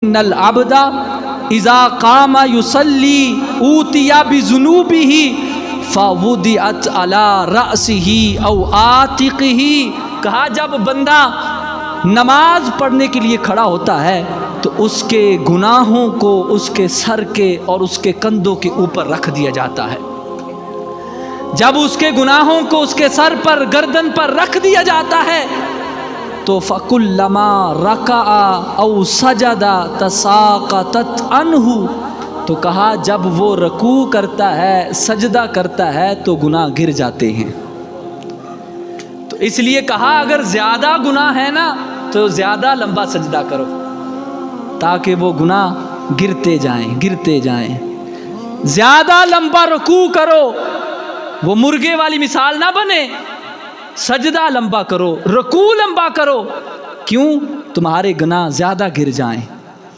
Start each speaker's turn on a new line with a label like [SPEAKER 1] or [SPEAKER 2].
[SPEAKER 1] ان العبد اذا قام يصلي اوتي بذنوبه فوضعت على رأسه او عاتقه. کہا جب بندہ نماز پڑھنے کے لیے کھڑا ہوتا ہے تو اس کے گناہوں کو اس کے سر کے اور اس کے کندھوں کے اوپر رکھ دیا جاتا ہے. جب اس کے گناہوں کو اس کے سر پر گردن پر رکھ دیا جاتا ہے تو فَكُلَّمَا رَكَعَ أَوْ سَجَدَ تَسَاقَطَتْ عَنْهُ. تو کہا جب وہ رکوع کرتا ہے سجدہ کرتا ہے تو گناہ گر جاتے ہیں. تو اس لیے کہا اگر زیادہ گناہ ہے نا تو زیادہ لمبا سجدہ کرو تاکہ وہ گناہ گرتے جائیں. زیادہ لمبا رکوع کرو، وہ مرغے والی مثال نہ بنے. سجدہ لمبا کرو، رکوع لمبا کرو. کیوں؟ تمہارے گناہ زیادہ گر جائیں.